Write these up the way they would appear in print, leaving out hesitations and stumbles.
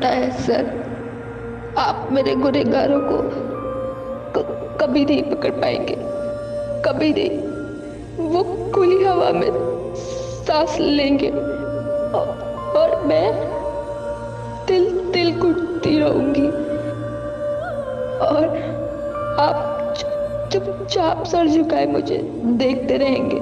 पता है सर, आप मेरे गुनहगारों को कभी नहीं पकड़ पाएंगे, कभी नहीं। वो खुली हवा में सांस लेंगे और मैं तिल तिल कुटती रहूंगी और आप चुपचाप सर झुकाए मुझे देखते रहेंगे।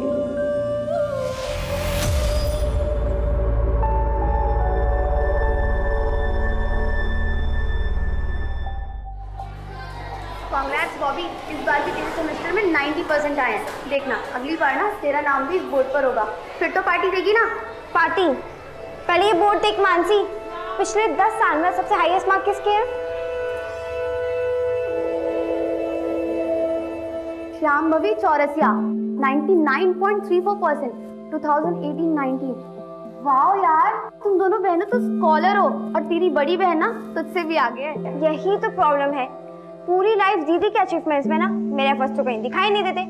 कांग्रेट्स बॉबी, इस बार भी तेरे सेमेस्टर में 90% आए हैं। देखना अगली बार ना तेरा नाम भी इस बोर्ड पर होगा, फिर तो पार्टी देगी ना। पार्टी? पहले ये बोर्ड देख मानसी, पिछले 10 साल में सबसे हाईएस्ट मार्क किसके हैं? श्याम भवी चौरसिया 99.34%, 2018-19। वाह यार, तुम दोनों बहनों तो स्कॉलर हो और तेरी बड़ी बहन ना तुझसे भी आगे है। यही तो प्रॉब्लम है, पूरी लाइफ दीदी के अचीवमेंट्स में ना मेरे एफर्ट्स तो कहीं दिखाई नहीं देते।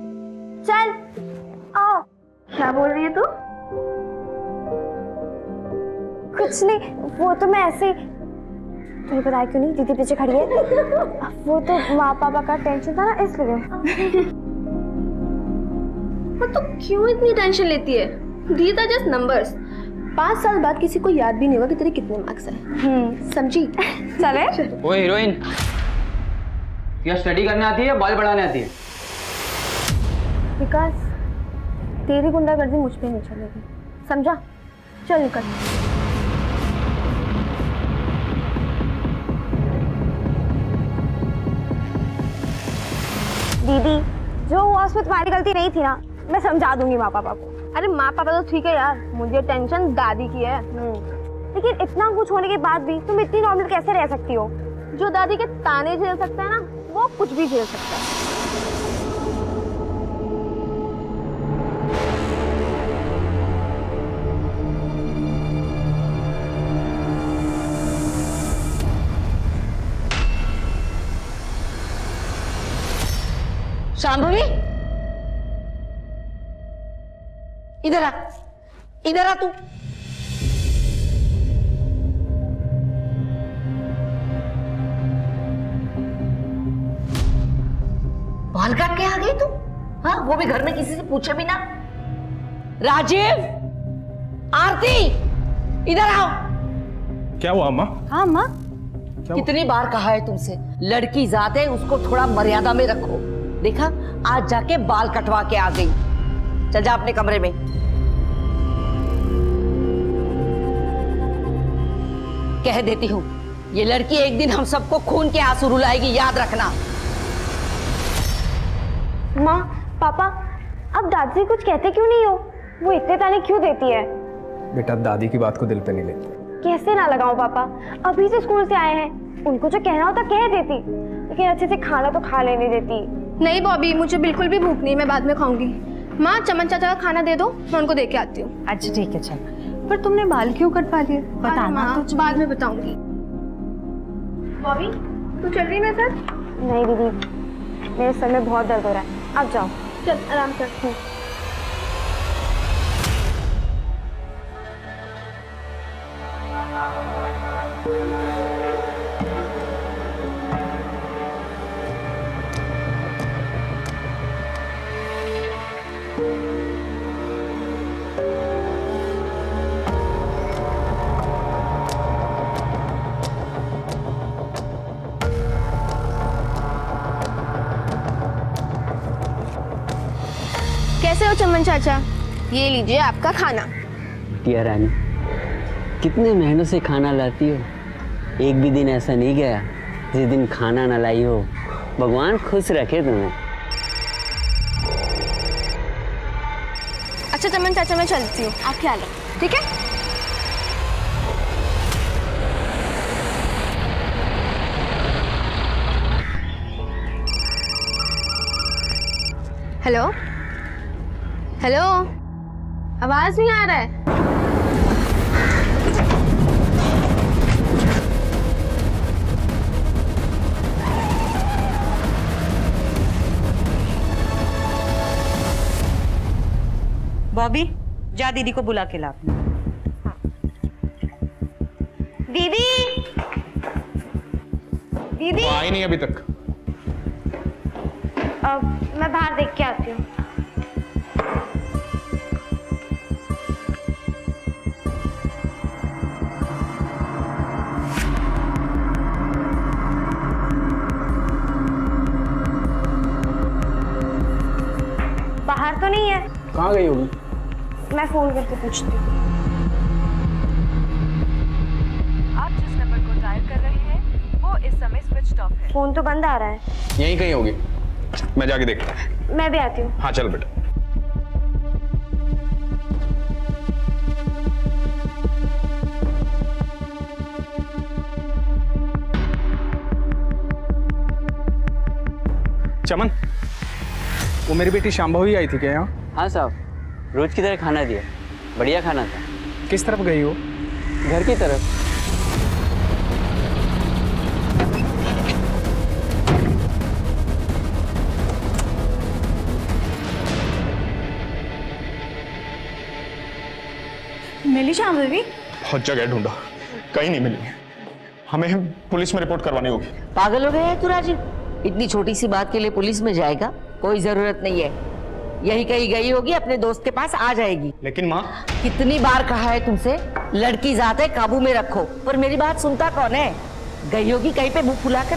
चल आओ। क्या बोल रही है तू? कुछ नहीं, वो तो मैं ऐसे ही, तुम्हें पता है क्यों नहीं, दीदी पीछे खड़ी है। वो तो माँ पापा का टेंशन था ना इसलिए। तो क्यों इतनी टेंशन लेती है? These are just numbers. 5 साल बाद किसी को याद भी नहीं होगा कि तेरे कितने मार्क्स हैं। समझी? चले। ओ हीरोइन, क्या स्टडी करने आती है या बाल बढ़ाने आती है? विकास, तेरी गुंडागर्दी मुझ पे नहीं चलेगी, समझा? चल निकल। दीदी, जो हुआ उसमें तुम्हारी गलती नहीं थी ना, मैं समझा दूंगी माँ पापा को। अरे माँ पापा तो ठीक है यार, मुझे टेंशन दादी की है। लेकिन इतना कुछ होने के बाद भी तुम इतनी नॉर्मल कैसे रह सकती हो? जो दादी के ताने झेल सकता है ना, वो कुछ भी झेल सकता है। शांभवी, इधर आ, इधर आ तू। बाल काट के आ गई तू? हाँ, वो भी घर में किसी से पूछे बिना। राजीव, आरती, इधर आओ। क्या हुआ अम्मा? हाँ माँ। कितनी बार कहा है तुमसे, लड़की जात है, उसको थोड़ा मर्यादा में रखो। देखा, आज जाके बाल कटवा के आ गई। चल जा अपने कमरे में। कह देती हूँ, ये लड़की एक दिन हम सबको खून के आंसू रुलाएगी, याद रखना। माँ, पापा, अब दादी कुछ कहते क्यों नहीं हो? वो इतने ताने क्यों देती है? बेटा, दादी की बात को दिल पे नहीं लेती। कैसे ना लगाऊं पापा, अभी से स्कूल से आए हैं, उनको जो कहना होता कह देती, लेकिन अच्छे से खाना तो खा लेने देती। नहीं बॉबी, मुझे बिल्कुल भी भूख नहीं, मैं बाद में खाऊंगी। माँ, चमन चाचा का खाना दे दो, मैं उनको दे के आती हूँ। अच्छा ठीक है, चल। पर तुमने बाल क्यों कटवा लिए? बताना तो। बाद में बताऊंगी। बॉबी, तू चल रही मेरे साथ? नहीं दीदी, मेरे सर में बहुत दर्द हो रहा है, आप जाओ। चल आराम कर। कैसे हो चमन चाचा? ये लीजिए आपका खाना। टिया रानी, कितने महीनों से खाना लाती हो, एक भी दिन ऐसा नहीं गया जिस दिन खाना ना लाई हो। भगवान खुश रखे तुम्हें। अच्छा चमन चाचा, मैं चलती हूँ, आप ख्याल रखो, ठीक है? हेलो हेलो, आवाज नहीं आ रहा है। बॉबी, जा दीदी को बुला के ला। दीदी, दीदी वो आई नहीं अभी तक। मैं बाहर देख के आती हूँ। बाहर तो नहीं है। कहाँ गई होगी? मैं फोन करके पूछती हूँ। आप जिस नंबर को डायल कर रहे हैं वो इस समय स्विच ऑफ है। फोन तो बंद आ रहा है। यहीं कहीं होगी, मैं जाके देखता हूँ। मैं भी आती हूँ। हाँ चल बेटा। चमन, वो मेरी बेटी शांभवी आई थी क्या यहाँ? हाँ साहब, रोज की तरह खाना दिया, बढ़िया खाना था। किस तरफ गई हो? घर की तरफ। मिली शांभवी? बहुत जगह ढूंढा, कहीं नहीं मिली। हमें पुलिस में रिपोर्ट करवानी होगी। पागल हो गया है तू राजीव? इतनी छोटी सी बात के लिए पुलिस में जाएगा? कोई जरूरत नहीं है। यही कहीं गई होगी, अपने दोस्त के पास आ जाएगी। लेकिन माँ, कितनी बार कहा है तुमसे, लड़की जात है, काबू में रखो, पर मेरी बात सुनता कौन है? गई होगी कहीं पे मुंह फुलाकर।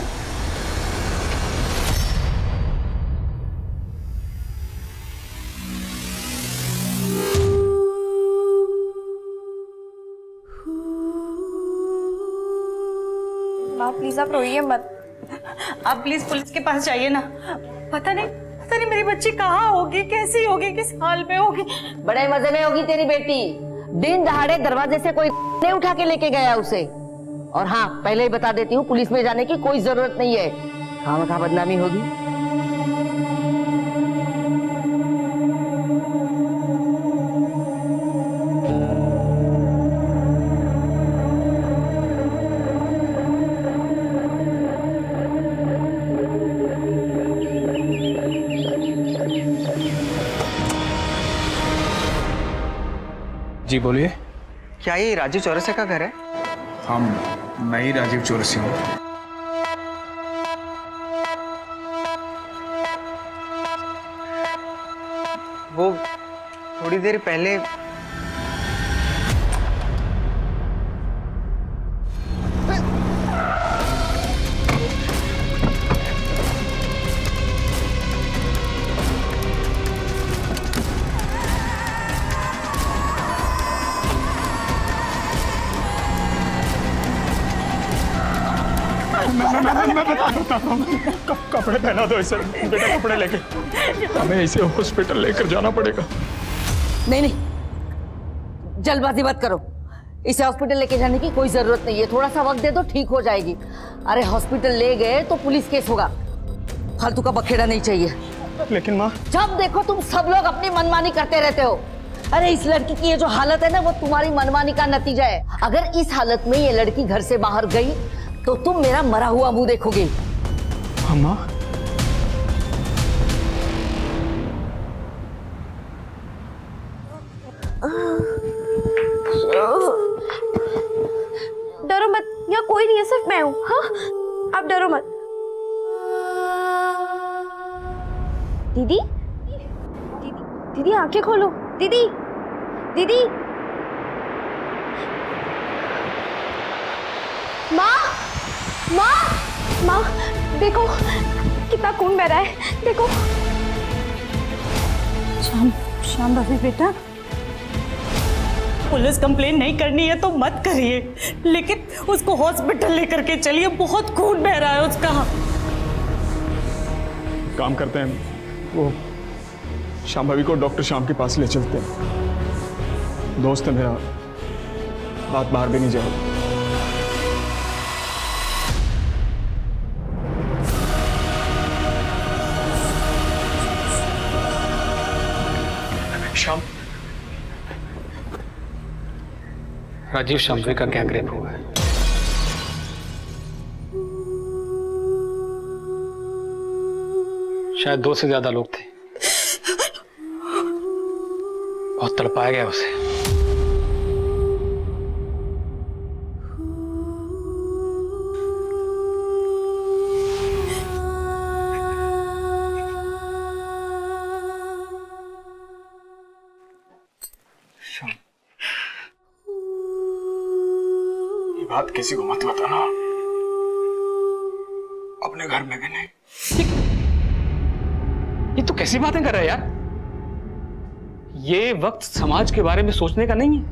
माँ प्लीज आप रोइए मत। आप प्लीज पुलिस के पास जाइए ना। पता नहीं मेरी बच्ची कहाँ होगी, कैसी होगी, किस हाल में होगी। बड़े मजे में होगी तेरी बेटी। दिन दहाड़े दरवाजे से कोई नहीं उठा के लेके गया उसे। और हाँ, पहले ही बता देती हूँ, पुलिस में जाने की कोई जरूरत नहीं है, खामखा बदनामी होगी। जी बोलिए। क्या ये राजीव चौरसिया का घर है? हाँ, मैं ही राजीव चौरसिया हूँ। वो थोड़ी देर पहले कपड़े पहना दो इसे बेटा, कपड़े लेके हमें इसे हॉस्पिटल लेकर जाना पड़ेगा। नहीं नहीं, जल्दबाजी मत करो। इसे हॉस्पिटल लेके जाने की कोई जरूरत नहीं है, थोड़ा सा वक्त दे दो, ठीक हो जाएगी। अरे हॉस्पिटल ले गए तो पुलिस केस होगा, फालतू का बखेड़ा नहीं चाहिए। लेकिन माँ, जब देखो तुम सब लोग अपनी मनमानी करते रहते हो। अरे इस लड़की की ये जो हालत है ना, वो तुम्हारी मनमानी का नतीजा है। अगर इस हालत में ये लड़की घर से बाहर गई तो तुम मेरा मरा हुआ मुंह देखोगे। अम्मा, डरो मत, यहाँ कोई नहीं है, सिर्फ मैं हूँ। हाँ, आप डरो मत। दीदी, दीदी आंखें खोलो। दीदी, दीदी, माँ, माँ, माँ, देखो कितना खून बह रहा है, देखो। शांभवी बेटा, पुलिस कंप्लेन नहीं करनी है तो मत करिए, लेकिन उसको हॉस्पिटल लेकर के चलिए, बहुत खून बह रहा है उसका। काम करते हैं, वो शांभवी को डॉक्टर श्याम के पास ले चलते हैं। दोस्त है मेरा, बात बाहर भी नहीं जाएगी। श्याम, राजीव शांभवी का गैंग रेप हुआ है। शायद 2 से ज्यादा लोग थे, बहुत तड़पाया गया उसे। बात किसी को मत बताना, अपने घर में भी नहीं। ये तो कैसी बातें कर रहा है यार? ये वक्त समाज के बारे में सोचने का नहीं है।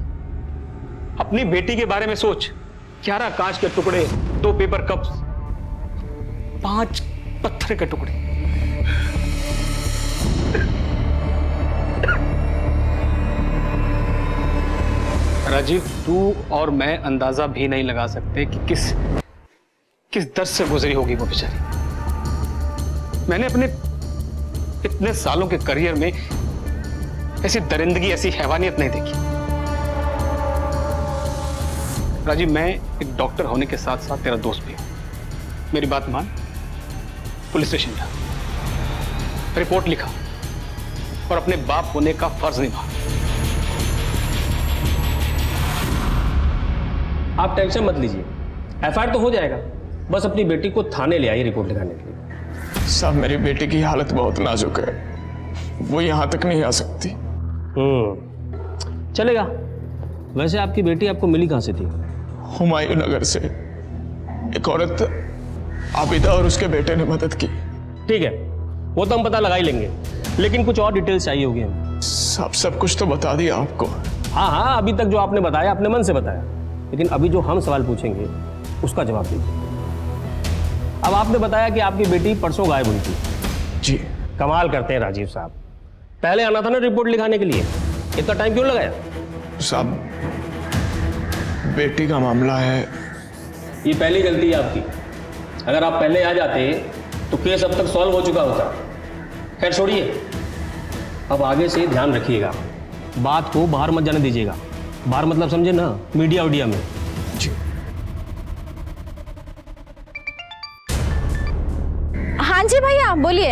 अपनी बेटी के बारे में सोच। 11 कांच के टुकड़े, 2 पेपर कप्स, 5 पत्थर के टुकड़े। राजीव, तू और मैं अंदाजा भी नहीं लगा सकते कि किस दर्द से गुजरी होगी वो बेचारी। मैंने अपने इतने सालों के करियर में ऐसी दरिंदगी, ऐसी हैवानियत नहीं देखी। राजीव, मैं एक डॉक्टर होने के साथ साथ तेरा दोस्त भी हूं। मेरी बात मान, पुलिस स्टेशन जा, रिपोर्ट लिखा और अपने बाप होने का फर्ज निभा। आप टेंशन मत लीजिए, एफआईआर तो हो जाएगा। बस अपनी बेटी को थाने ले आइए रिपोर्ट लिखाने के लिए। साहब, मेरी बेटी की हालत बहुत नाजुक है, वो यहां तक नहीं आ सकती। चलेगा। वैसे आपकी बेटी आपको मिली कहां से थी? हुमायूं नगर से एक औरत आबिदा और उसके बेटे ने मदद की। ठीक है, वो तो हम पता लगा ही लेंगे, लेकिन कुछ और डिटेल्स चाहिए होगी हमें। सब कुछ तो बता दिया आपको। हाँ, अभी तक जो आपने बताया अपने मन से बताया, लेकिन अभी जो हम सवाल पूछेंगे उसका जवाब दीजिए। अब आपने बताया कि आपकी बेटी परसों गायब हुई थी। जी। कमाल करते हैं राजीव साहब, पहले आना था ना रिपोर्ट लिखाने के लिए, इतना टाइम क्यों लगाया? साहब, बेटी का मामला है। ये पहली गलती है आपकी। अगर आप पहले आ जाते तो केस अब तक सॉल्व हो चुका होता। खैर छोड़िए, अब आगे से ध्यान रखिएगा, बात को बाहर मत जाने दीजिएगा। बाहर मतलब समझे ना, मीडिया उडिया में। जी। हाँ जी भैया, बोलिए।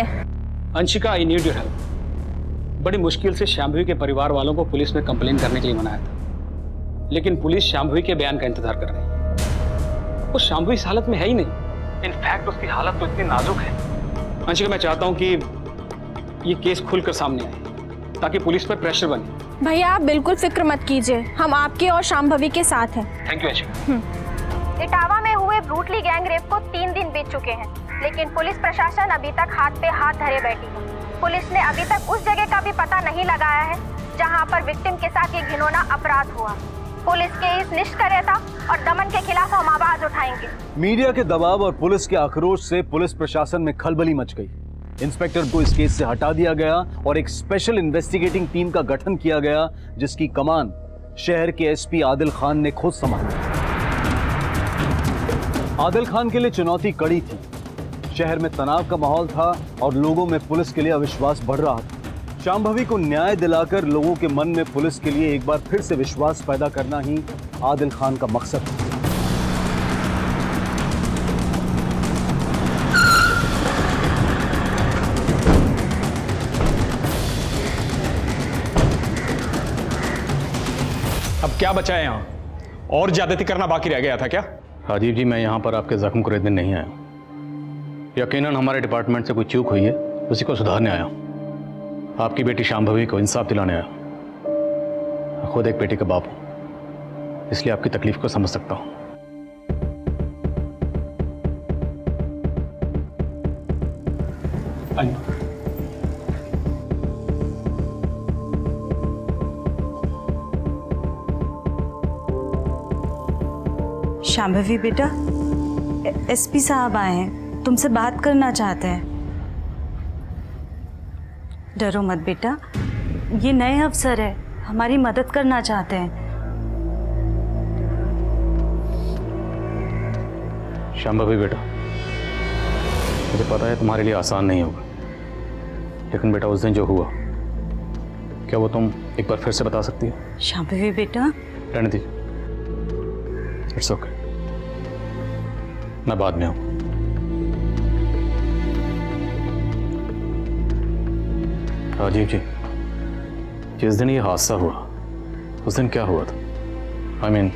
Anshika, I need your help. बड़ी मुश्किल से शांभवी के परिवार वालों को पुलिस में कंप्लेन करने के लिए मनाया था, लेकिन पुलिस शांभवी के बयान का इंतजार कर रही है। वो शांभवी इस हालत में है ही नहीं। इनफैक्ट उसकी हालत तो इतनी नाजुक है। अंशिका, मैं चाहता हूं कि ये केस खुलकर सामने आए ताकि पुलिस पर प्रेशर बने। भैया आप बिल्कुल फिक्र मत कीजिए, हम आपके और शांभवी के साथ हैं। Thank you Anshika. इटावा में हुए ब्रूटली गैंग रेप को 3 दिन बीत चुके हैं, लेकिन पुलिस प्रशासन अभी तक हाथ पे हाथ धरे बैठी है। पुलिस ने अभी तक उस जगह का भी पता नहीं लगाया है जहां पर विक्टिम के साथ ये घिनौना अपराध हुआ। पुलिस के इस निष्क्रियता और दमन के खिलाफ हम आवाज उठाएंगे। मीडिया के दबाव और पुलिस के आक्रोश से पुलिस प्रशासन में खलबली मच गई। इंस्पेक्टर को इस केस से हटा दिया गया और एक स्पेशल इन्वेस्टिगेटिंग टीम का गठन किया गया, जिसकी कमान शहर के एसपी आदिल खान ने खुद संभाली। आदिल खान के लिए चुनौती कड़ी थी। शहर में तनाव का माहौल था और लोगों में पुलिस के लिए अविश्वास बढ़ रहा था। शांभवी को न्याय दिलाकर लोगों के मन में पुलिस के लिए एक बार फिर से विश्वास पैदा करना ही आदिल खान का मकसद था। अब क्या बचा है यहाँ? और ज्यादती करना बाकी रह गया था क्या? राजीव जी, मैं यहाँ पर आपके जख्म को खरीदने नहीं आया। यकीनन हमारे डिपार्टमेंट से कोई चूक हुई है, उसी को सुधारने आया। आपकी बेटी शांभवी को इंसाफ दिलाने आया। खुद एक बेटी का बाप हूं, इसलिए आपकी तकलीफ को समझ सकता हूं। शांभवी बेटा, एसपी साहब आए हैं, तुमसे बात करना चाहते हैं। डरो मत बेटा, ये नए अफसर है, हमारी मदद करना चाहते हैं। शांभवी बेटा, मुझे पता है तुम्हारे लिए आसान नहीं होगा, लेकिन बेटा उस दिन जो हुआ, क्या वो तुम एक बार फिर से बता सकती हो? शांभवी बेटा, रहने दीजिए, इट्स ओके, मैं बाद में आऊँ। राजीव जी, जिस दिन ये हादसा हुआ, उस दिन क्या हुआ था? I mean,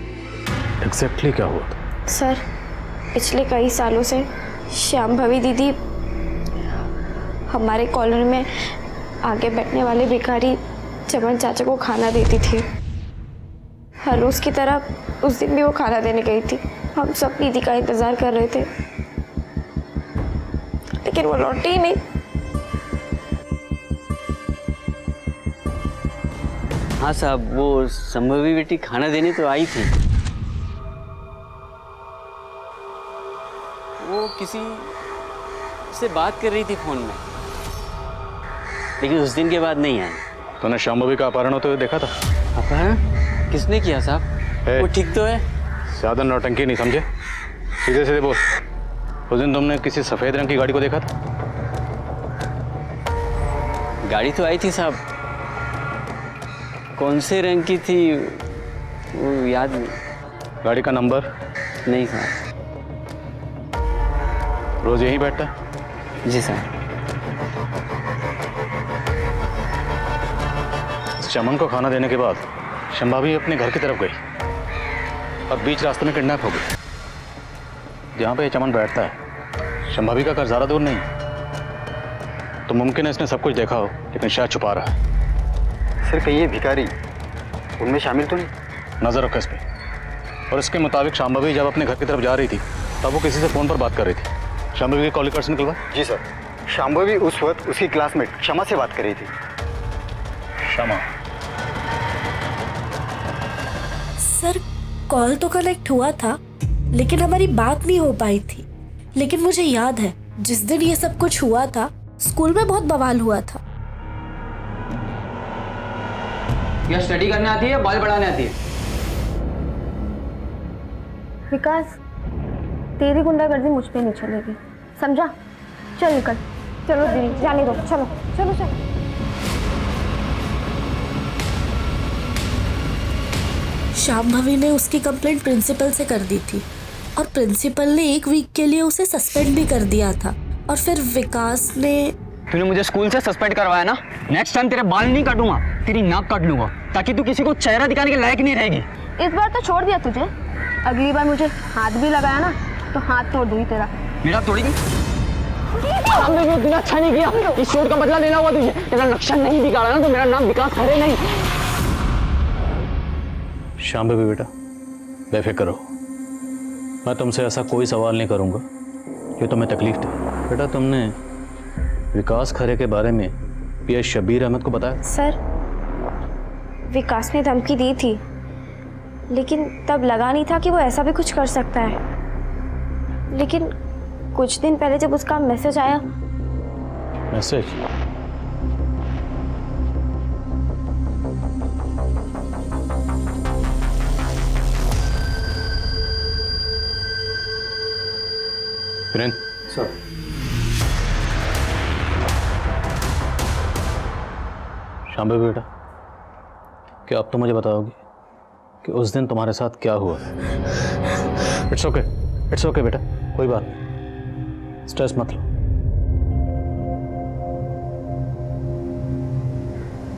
एग्जैक्टली क्या हुआ था? सर, पिछले कई सालों से शांभवी दीदी हमारे कॉलोनी में आगे बैठने वाले भिखारी चमन चाचा को खाना देती थी। हर रोज की तरह उस दिन भी वो खाना देने गई थी। हम सब निधि का इंतजार कर रहे थे, लेकिन वो लौटी ही नहीं। हाँ साहब, वो संभवी बेटी खाना देने तो आई थी। वो किसी से बात कर रही थी फोन में, लेकिन उस दिन के बाद नहीं आई। तूने शांभवी का अपहरण होते हुए देखा था? अपहरण किसने किया साहब? वो ठीक तो है? ज्यादा नौटंकी नहीं समझे, सीधे सीधे बोल। उस दिन तुमने किसी सफेद रंग की गाड़ी को देखा था? गाड़ी तो आई थी साहब, कौन से रंग की थी वो याद नहीं। गाड़ी का नंबर? नहीं साहब। रोज यहीं बैठता है? जी साहब। चमन को खाना देने के बाद शंभावी अपने घर की तरफ गई और बीच रास्ते में किडनैप हो गई। जहाँ पे चमन बैठता है, शंभावी का घर ज़्यादा दूर नहीं, तो मुमकिन है इसने सब कुछ देखा हो, लेकिन शायद छुपा रहा है। सर कहीं ये भिखारी उनमें शामिल तो नहीं? नजर रखो इस पे। और इसके मुताबिक शांभवी जब अपने घर की तरफ जा रही थी, तब वो किसी से फ़ोन पर बात कर रही थी। शांभवी के कॉल रिकॉर्ड्स निकलवा? जी सर, शांभवी उस वक्त उसकी क्लासमेट क्षमा से बात कर रही थी। क्षमा? सर कॉल तो कनेक्ट हुआ था, लेकिन हमारी बात नहीं हो पाई थी। लेकिन मुझे याद है जिस दिन ये सब कुछ हुआ था, स्कूल में बहुत बवाल हुआ था। क्या स्टडी करने आती है, बाल बढ़ाने आती है? विकास, तेरी गुंडागर्दी मुझ पे नहीं चलेगी, समझा? चल निकल, चलो दीदी जाने दो, चलो चलो चलो। शांभवी ने उसकी कंप्लेंट प्रिंसिपल से कर दी थी और प्रिंसिपल ने 1 वीक के लिए उसे सस्पेंड भी कर दिया था। और फिर विकास ने... तूने मुझे स्कूल से सस्पेंड करवाया ना, नेक्स्ट टाइम तेरे बाल नहीं काटूंगा, तेरी नाक काट लूंगा, ताकि तू किसी को चेहरा दिखाने के लायक नहीं रहेगी। इस बार तो छोड़ दिया तुझे, अगली बार मुझे हाथ भी लगाया ना तो हाथ तोड़ दूंगी तेरा। मेरा तोड़ेगी? हमने भी दिन अच्छा नहीं किया, इस चोट का बदला लेना हुआ तुझे। तेरा नक्शा नहीं बिगाड़ा ना तो मेरा नाम विकास खरे नहीं। शांभवी बेटा, बेफिक्र रहो, मैं तुमसे ऐसा कोई सवाल नहीं करूंगा जो तुम्हें तकलीफ दे। बेटा, तुमने विकास खरे के बारे में पीएस शबीर अहमद को बताया? सर, विकास ने धमकी दी थी, लेकिन तब लगा नहीं था कि वो ऐसा भी कुछ कर सकता है। लेकिन कुछ दिन पहले जब उसका मैसेज आया... मैसेज? वीरेंद्र सर, शांभवी बेटा, क्या अब तो मुझे बताओगी कि उस दिन तुम्हारे साथ क्या हुआ? इट्स ओके, इट्स ओके बेटा, कोई बात नहीं, स्ट्रेस मत लो।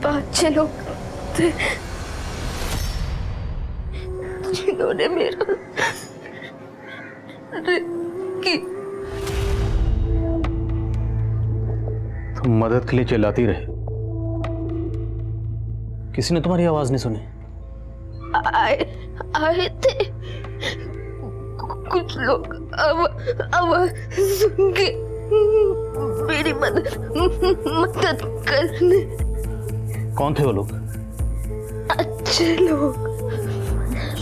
अच्छे लोग थे जिन्होंने मेरा की तुम मदद के लिए चिल्लाती रहे, किसी ने तुम्हारी आवाज नहीं सुनी? आए थे कुछ लोग, आवाज सुन के मेरी मदद करने। कौन थे वो लोग? अच्छे लोग,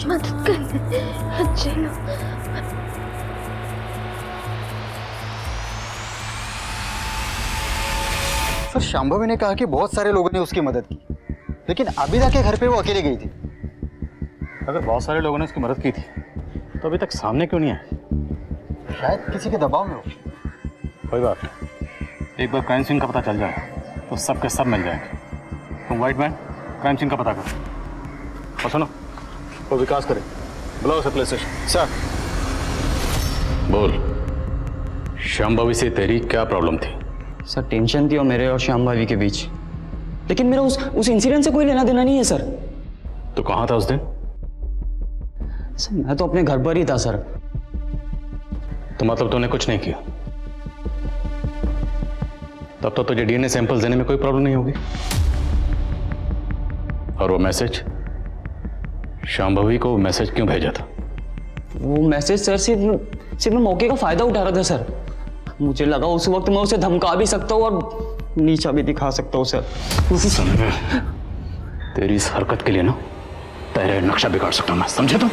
मदद करने अच्छे लोग। सर, शांभवी ने कहा कि बहुत सारे लोगों ने उसकी मदद की, लेकिन आबिदा के घर पे वो अकेले गई थी। अगर बहुत सारे लोगों ने उसकी मदद की थी तो अभी तक सामने क्यों नहीं आए? शायद किसी के दबाव में हो। कोई बात नहीं, एक बार क्राइम सीन का पता चल जाए तो सब के सब मिल जाएंगे। तुम व्हाइट मैन क्राइम सीन का पता करो, और सुनो, वो विकास करे, बुलाओ उसे पुलिस स्टेशन। सर। बोल, शांभवी से तेरी क्या प्रॉब्लम थी? सर, टेंशन थी और मेरे और शांभवी के बीच, लेकिन मेरा उस इंसिडेंट से कोई लेना देना नहीं है सर। तो कहाँ था उस दिन? सर, मैं तो अपने घर पर ही था सर। तो मतलब तूने कुछ नहीं किया? तब तो तुझे डीएनए सैंपल देने में कोई प्रॉब्लम नहीं होगी। और वो मैसेज शांभवी को मैसेज क्यों भेजा था? वो मैसेज सर सिर्फ मैं मौके का फायदा उठा रहा था सर। मुझे लगा उस वक्त मैं उसे धमका भी सकता हूँ और नीचा भी दिखा सकता हूँ सर। समझे? तेरी इस हरकत के लिए ना तेरे नक्शा बिगाड़ सकता हूं मैं, समझे तुम?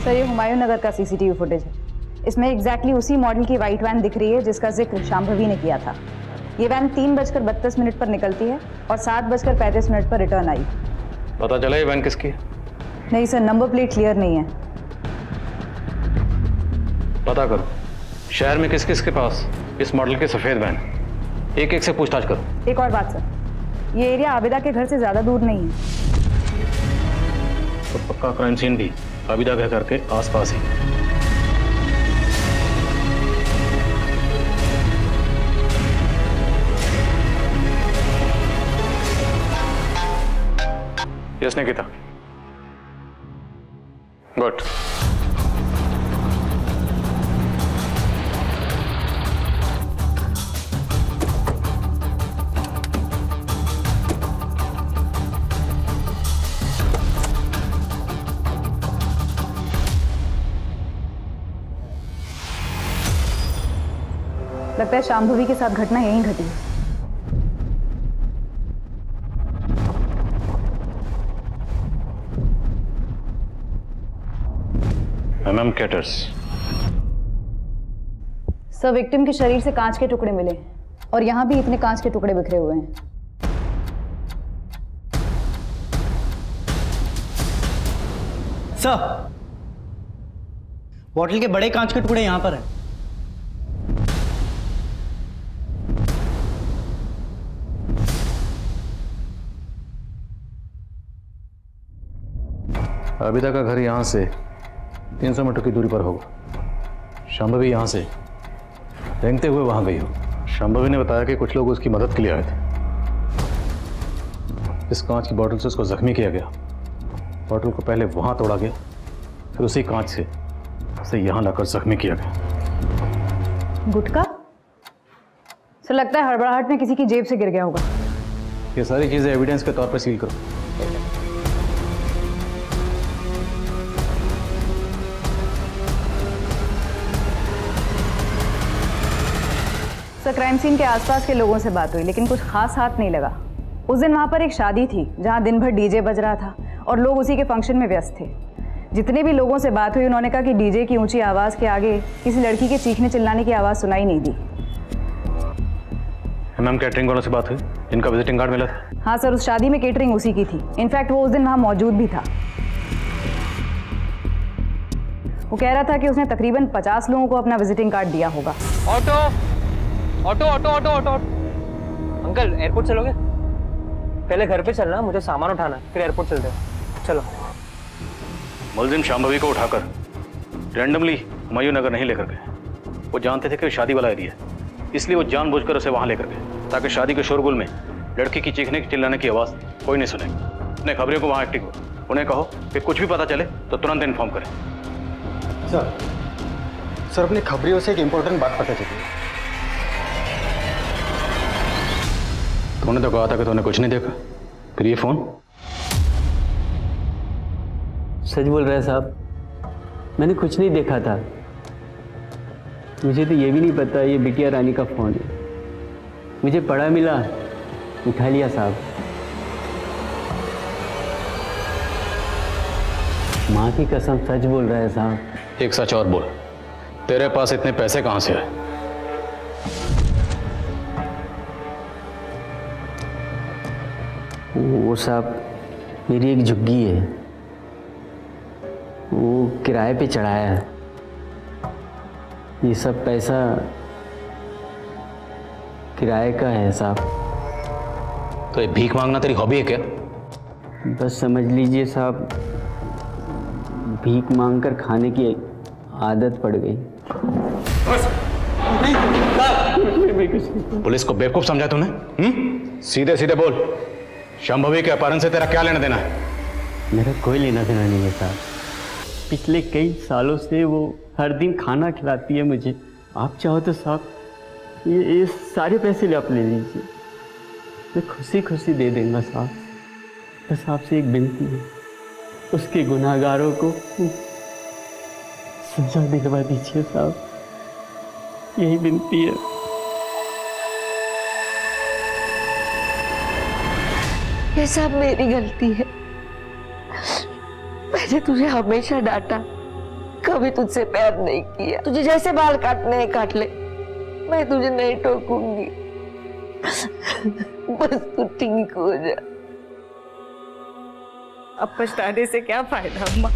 सर ये हुमायूं नगर का सीसीटीवी फुटेज है। इसमें एग्जैक्टली उसी मॉडल की वाइट वैन दिख रही है जिसका जिक्र शांभवी ने किया था। ये वैन 3:32 पर निकलती है और 7:35 पर रिटर्न आई। पता चला ये वैन किसकी है? नहीं सर, नंबर प्लेट क्लियर नहीं है। पता करो शहर में किस किस के पास इस मॉडल की सफेद वैन, एक एक से पूछताछ करो। एक और बात सर, ये एरिया आबिदा के घर से ज्यादा दूर नहीं है। तो पक्का क्राइम सीन भी आबिदा के घर के आसपास ही। इसने किया था। गुड। लगता है शांभवी के साथ घटना यहीं घटी है। MM caterers. सर विक्टिम के शरीर से कांच के टुकड़े मिले और यहाँ भी इतने कांच के टुकड़े बिखरे हुए हैं। सर बॉटल के बड़े कांच के टुकड़े यहाँ पर हैं। आबिदा का घर यहाँ से 300 मीटर की दूरी पर होगा। शांभवी यहाँ से रेंगते हुए वहाँ गई हो। शांभवी ने बताया कि कुछ लोग उसकी मदद के लिए आए थे। इस कांच की बोतल से उसको जख्मी किया गया। बोतल को पहले वहाँ तोड़ा गया, फिर उसी कांच से उसे यहाँ लाकर जख्मी किया गया। गुटका? सर लगता है हड़बड़ाहट में किसी की जेब से गिर गया होगा। ये सारी चीज़ें एविडेंस के तौर पर सील करो। सर क्राइम सीन के आसपास के लोगों से बात हुई लेकिन कुछ खास हाथ नहीं लगा। उस दिन वहाँ पर एक शादी थी जहाँ दिन भर डीजे बज रहा था और लोग उसी के फंक्शन में व्यस्त थे। जितने भी लोगों से बात हुई उन्होंने कहा कि डीजे की ऊंची आवाज़ के आगे किसी लड़की के चीखने चिल्लाने की आवाज़ सुनाई नहीं दी। मैम कैटरिंग वालों से बात हुई जिनका विजिटिंग कार्ड मिला था? हाँ सर, उस शादी में केटरिंग उसी की थी। इनफैक्ट वो उस दिन वहाँ मौजूद भी था। वो कह रहा था कि उसने तकरीबन 50 लोगों को अपना विजिटिंग कार्ड दिया होगा। Auto auto auto auto auto uncle airport चलोगे? पहले घर पे चलना, मुझे सामान उठाना है, फिर एयरपोर्ट चलते हैं। चलो। मुलजिम शांभवी को उठाकर रैंडमली हुमायूं नगर नहीं लेकर गए। वो जानते थे कि शादी वाला एरिया है, इसलिए वो जानबूझकर उसे वहां लेकर गए ताकि शादी के शोरगुल में लड़की की चीखने की चिल्लाने की आवाज़ कोई नहीं सुने। अपने खबरियों को वहाँ एक्टिव हो, उन्हें कहो कि कुछ भी पता चले तो तुरंत इन्फॉर्म करें। सर अपनी खबरियों से एक इम्पोर्टेंट बात पता चली। तूने तो कहा था कि तूने कुछ नहीं देखा, फिर ये फोन? सच बोल रहे हैं साहब, मैंने कुछ नहीं देखा था। मुझे तो ये भी नहीं पता ये बिटिया रानी का फोन है। मुझे पड़ा मिला, उठा लिया साहब। माँ की कसम सच बोल रहा है साहब। एक सच और बोल, तेरे पास इतने पैसे कहाँ से आए? वो साहब मेरी एक झुग्गी है, वो किराए पे चढ़ाया है। ये सब पैसा किराए का है साहब। तो ये भीख मांगना तेरी हॉबी है क्या? बस समझ लीजिए साहब, भीख मांगकर खाने की आदत पड़ गई। पुलिस को बेवकूफ समझा तूने? सीधे सीधे बोल, शांभवी के अपहरण से तेरा क्या लेना देना है? मेरा कोई लेना देना नहीं है साहब। पिछले कई सालों से वो हर दिन खाना खिलाती है मुझे, आप चाहो तो साहब ये सारे पैसे आप ले लीजिए, मैं खुशी खुशी दे दूंगा साहब। बस आपसे एक विनती है, उसके गुनाहगारों को सजा दिलवा दीजिए साहब, यही विनती है। ये सब मेरी गलती है। मैंने तुझे हमेशा डांटा, कभी तुझसे प्यार नहीं किया। तुझे जैसे बाल काटने हैं काट ले, मैं तुझे नहीं टोकूंगी। बस तू ठीक हो जा। अब पछताने से क्या फायदा अम्मा,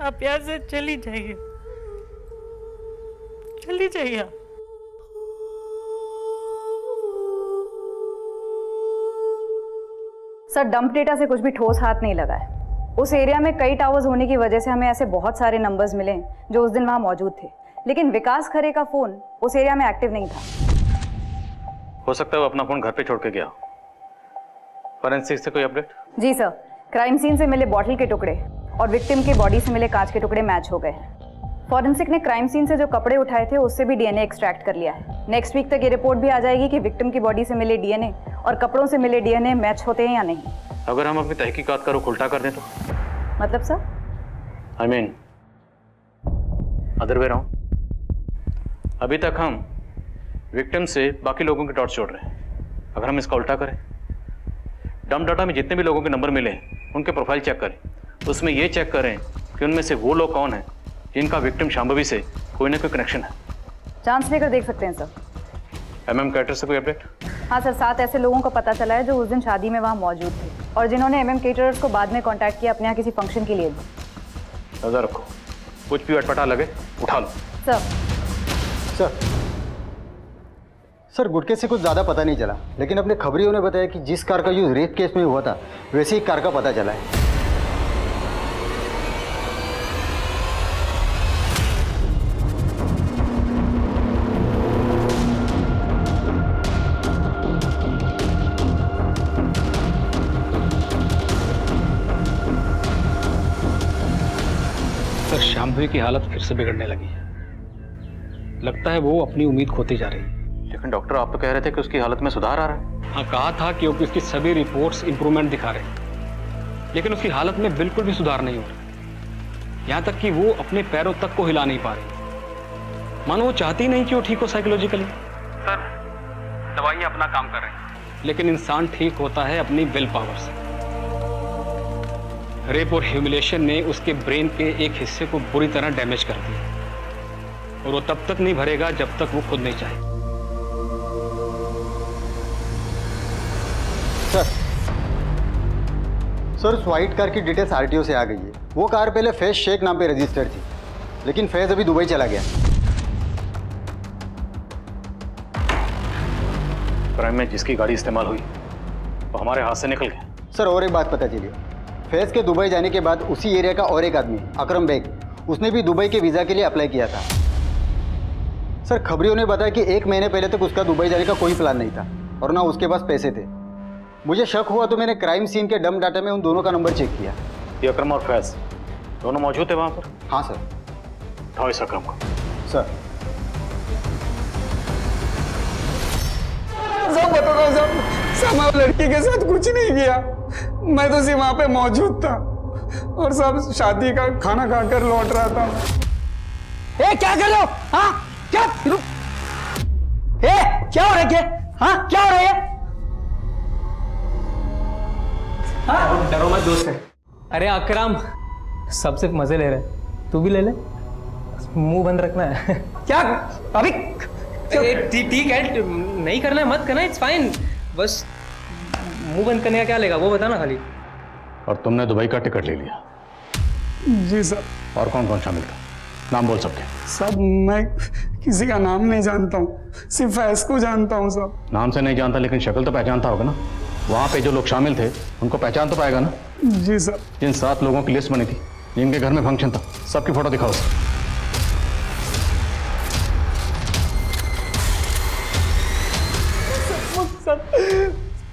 आप यहाँ से चली जाइए, चली जाइए आप। सर, डंप डेटा से कुछ भी ठोस हाथ नहीं लगा है। उस एरिया में कई टावर्स होने की वजह से हमें ऐसे बहुत सारे नंबर्स मिले जो उस दिन वहां मौजूद थे, लेकिन विकास खरे का फोन उस एरिया में एक्टिव नहीं था। हो सकता है वो अपना फोन घर पे छोड़ के गया। फॉरेंसिक से कोई अपडेट? जी सर, क्राइम सीन से मिले बॉटल के टुकड़े और विक्टिम के बॉडी से मिले कांच के टुकड़े मैच हो गए हैं। फॉरेंसिक ने क्राइम सीन से जो कपड़े उठाए थे उससे भी डीएनए एक्सट्रैक्ट कर लिया है। नेक्स्ट वीक तक ये रिपोर्ट भी आ जाएगी कि विक्टिम की बॉडी से मिले डीएनए और कपड़ों से मिले डीएनए मैच होते हैं या नहीं। अगर हम अपनी तहकीकात का रुख उल्टा कर दें तो? मतलब sir? I mean other way round. अभी तक हम विक्टिम से बाकी लोगों के डॉट्स जोड़ रहे हैं, अगर हम इसका उल्टा करें, डंप डाटा में जितने भी लोगों के नंबर मिले उनके प्रोफाइल चेक करें, उसमें ये चेक करें कि उनमें से वो लोग कौन हैं जिनका विक्टिम शांभवी से कोई ना कोई कनेक्शन है। चांस लेकर देख सकते हैं सर। एमएम कैटर से कोई अपडेट? हाँ सर, 7 ऐसे लोगों का पता चला है जो उस दिन शादी में वहाँ मौजूद थे और जिन्होंने एमएम केटरर्स को बाद में कांटेक्ट किया अपने यहाँ किसी फंक्शन के लिए भी। नजर रखो, कुछ भी अटपटा लगे उठा लो। सर सर गुटके से कुछ ज़्यादा पता नहीं चला, लेकिन अपने खबरियों ने बताया कि जिस कार का यूज रेप केस में हुआ था वैसे ही कार का पता चला है। सर, शांभवी की हालत फिर से बिगड़ने लगी है। लगता है वो अपनी उम्मीद खोती जा रही है। लेकिन डॉक्टर, आप तो कह रहे थे कि उसकी हालत में सुधार आ रहा है। हाँ, कहा था क्योंकि उसकी सभी रिपोर्ट्स इंप्रूवमेंट दिखा रही हैं, लेकिन उसकी हालत में बिल्कुल भी सुधार नहीं हो रहा। यहाँ तक कि वो अपने पैरों तक को हिला नहीं पा रही, मानो वो चाहती नहीं कि वो ठीक हो साइकोलॉजिकली। सर, दवाइयाँ अपना काम कर रही हैं, लेकिन इंसान ठीक होता है अपनी विल पावर से। रेप और ह्यूमिलेशन ने उसके ब्रेन के एक हिस्से को बुरी तरह डैमेज कर दिया, और वो तब तक नहीं भरेगा जब तक वो खुद नहीं चाहे। सर उस व्हाइट कार की डिटेल्स आरटीओ से आ गई है। वो कार पहले फैज शेख नाम पे रजिस्टर्ड थी, लेकिन फैज अभी दुबई चला गया। क्राइम में जिसकी गाड़ी इस्तेमाल हुई वो हमारे हाथ से निकल गया। सर और एक बात पता चली, फैज के दुबई जाने के बाद उसी एरिया का और एक आदमी अकरम बेग, उसने भी दुबई के वीज़ा के लिए अप्लाई किया था। सर खबरियों ने बताया कि 1 महीने पहले तक उसका दुबई जाने का कोई प्लान नहीं था और ना उसके पास पैसे थे। मुझे शक हुआ तो मैंने क्राइम सीन के डंप डाटा में उन दोनों का नंबर चेक किया। ये अकरम और फैज दोनों मौजूद थे वहाँ पर? हाँ सर। उठाओ इस अकरम को। सर सब बता दो सब मैं लड़की के साथ कुछ नहीं किया, मैं तो सिर्फ वहाँ पे मौजूद था और सब शादी का खाना खाकर लौट रहा था। ए क्या कर रहे हो? हाँ क्या? ए क्या हो रहा है? हाँ क्या हो रहा है? हाँ? डरो मत दोस्त है। अरे अकरम, सब सिर्फ मजे ले रहे, तू भी ले ले, मुंह बंद रखना है। क्या अभी? ठीक है, नहीं करना है मत करना, इट्स फाइन, बस मुंह बंद करने का क्या लेगा वो बता ना खाली। और तुमने दुबई का टिकट ले लिया? जी सर। और कौन कौन शामिल था? नाम बोल सकते? सब मैं किसी का नाम नहीं जानता हूँ, सिर्फ फैज को जानता हूँ सब। नाम से नहीं जानता लेकिन शक्ल तो पहचानता होगा ना? वहाँ पे जो लोग शामिल थे उनको पहचान तो पाएगा ना? जी सर। जिन 7 लोगों की लिस्ट बनी थी जिनके घर में फंक्शन था, सबकी फोटो दिखाओ सर।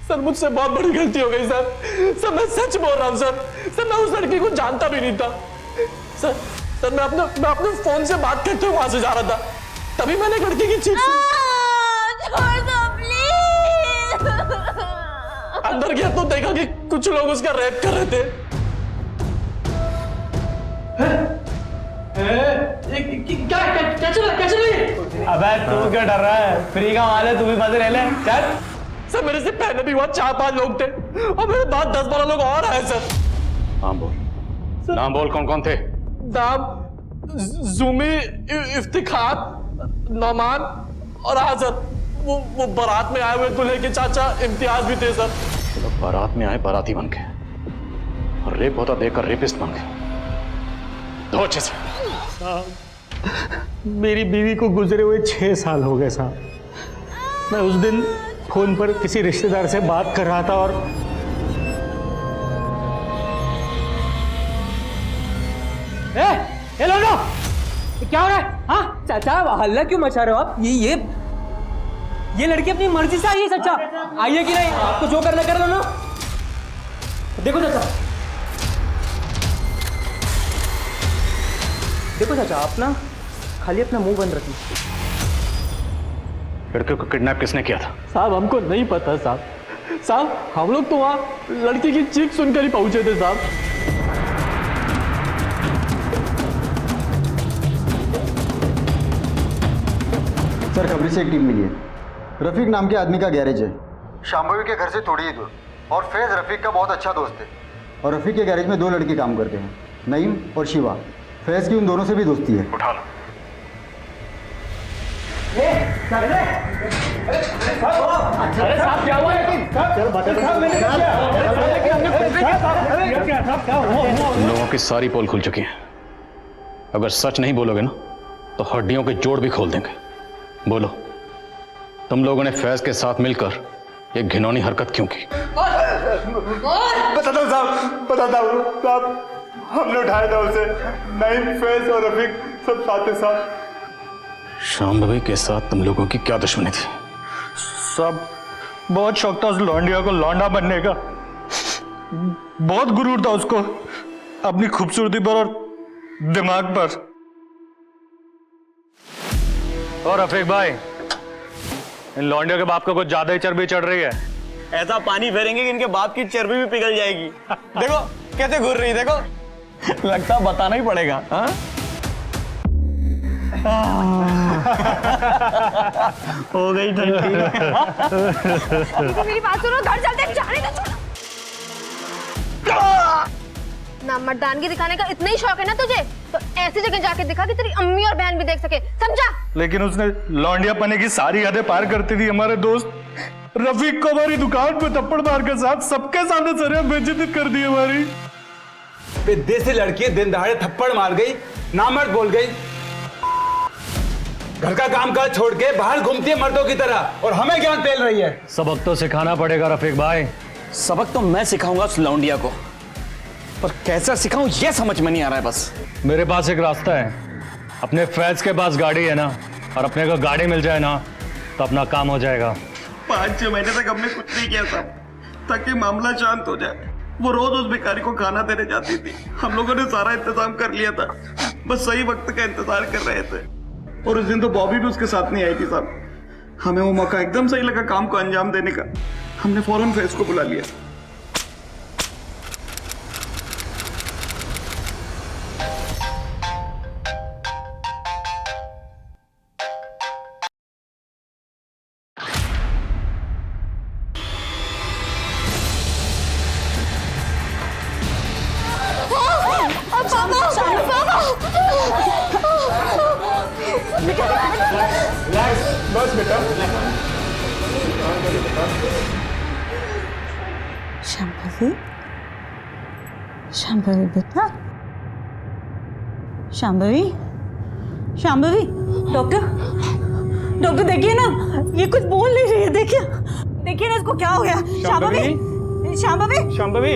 सर मुझसे बहुत बड़ी गलती हो गई सर। मैं सच बोल रहा हूँ सर। मैं उस लड़की को जानता भी नहीं था सर। सर मैं अपने फोन से बात करते हुए वहां से जा रहा था, तभी मैंने एक लड़की की चीख सुनी। छोड़ दो प्लीज। अंदर गया तो देखा कि कुछ लोग उसका रेप कर रहे थे। क्या चल रही? अबे तू क्या डर रहा है? फ्री का माल है, तू भी मजे ले ले। चल। सर मेरे से पहले भी हुआ 4-5 लोग थे और मेरे बाद 10-12 लोग और आए सर। नाम बोल, नाम बोल, कौन कौन थे? नाम जुमी, इफ्तिखार, नौमान और आजर। वो बारात में आए हुए दूल्हे के चाचा इम्तियाज भी थे सर। तो बारात में आए बाराती बन के और रेप होता देखकर रेपिस्ट बन गए। दो अच्छे से। मेरी बीवी को गुजरे हुए 6 साल हो गए साहब। मैं उस दिन फोन पर किसी रिश्तेदार से बात कर रहा था और हेलो नो, क्या हो रहा है? हाँ चाचा, हल्ला क्यों मचा रहे हो आप? ये लड़की अपनी मर्जी से आई है चाचा, आई है कि नहीं? आपको जो करना कर लो ना। देखो चाचा, देखो चाचा, आप ना खाली अपना मुंह बंद रखिए। लड़के को किडनैप किसने किया था? साहब हमको नहीं पता साहब, हम लोग तो वहां लड़की की चीख सुनकर ही पहुंचे थे साहब। सर खबरी से एक टीम मिली है। रफीक नाम के आदमी का गैरेज है शांभवी के घर से थोड़ी ही दूर, और फैज रफीक का बहुत अच्छा दोस्त है। और रफीक के गैरेज में 2 लड़के काम करते हैं, नईम और शिवा। फैज की उन दोनों से भी दोस्ती है। उठा लो। अरे साहब क्या हुआ? तुम लोगों की सारी पोल खुल चुकी है। अगर सच नहीं बोलोगे ना तो हड्डियों के जोड़ भी खोल देंगे। बोलो, तुम लोगों ने फैज के साथ मिलकर ये घिनौनी हरकत क्यों की? बताता हूँ साहब, हमने उठाया था उसे। नईम, फैज और रफीक सब साथ ही साथ। शांभवी के साथ तुम लोगों की क्या दुश्मनी थी? सब बहुत शौक था उस लौंडिया को लौंडा बनने का। बहुत गुरूर था उसको अपनी खूबसूरती पर और दिमाग पर। और रफीक भाई, इन लौंडियों के बाप को कुछ ज्यादा ही चर्बी चढ़ रही है। ऐसा पानी फेरेंगे कि इनके बाप की चर्बी भी पिघल जाएगी। देखो कैसे घूर रही, देखो। लगता बताना ही पड़ेगा। हाँ? हो गई ठंडी। मेरी बात सुनो, घर चलते हैं, जाने दो। ना मर्दानगी दिखाने का इतना ही शौक है ना तुझे, तो ऐसी जगह जाके दिखा कि तेरी अम्मी और बहन भी देख सके, समझा? लेकिन उसने लौंडिया पने की सारी हदें पार करती थी। हमारे दोस्त रफीक को हमारी दुकान पे थप्पड़ मार के साथ सबके सामने सर बेइज्जती कर दी हमारी। देसी लड़की दिन दहाड़े थप्पड़ मार गई, नामर्द बोल गई, घर का काम काज छोड़ के बाहर घूमती है मर्दों की तरह, और हमें ज्ञान पेल रही है। सबक तो सिखाना पड़ेगा रफीक भाई। सबक तो मैं सिखाऊंगा उस लौंडिया को, पर कैसा सिखाऊं ये समझ में नहीं आ रहा है बस। मेरे पास एक रास्ता है। अपने फैज के पास गाड़ी है ना, और अपने को गाड़ी मिल जाए ना तो अपना काम हो जाएगा। 5-6 महीने तक हमने कुछ नहीं किया था ताकि मामला शांत हो जाए। वो रोज उस भिखारी को खाना देने जाती थी। हम लोगों ने सारा इंतजाम कर लिया था, बस सही वक्त का इंतजार कर रहे थे। और उस दिन तो बॉबी भी उसके साथ नहीं आई थी साहब। हमें वो मौका एकदम सही लगा काम को अंजाम देने का। हमने फौरन फैज को बुला लिया। बस बेटा। शांभवी, शांभवी बेटा, शांभवी, शांभवी। डॉक्टर, डॉक्टर देखिए ना, ये कुछ बोल नहीं रही है। देखिए, देखिए ना इसको क्या हो गया। शांभवी, शांभवी, शांभवी।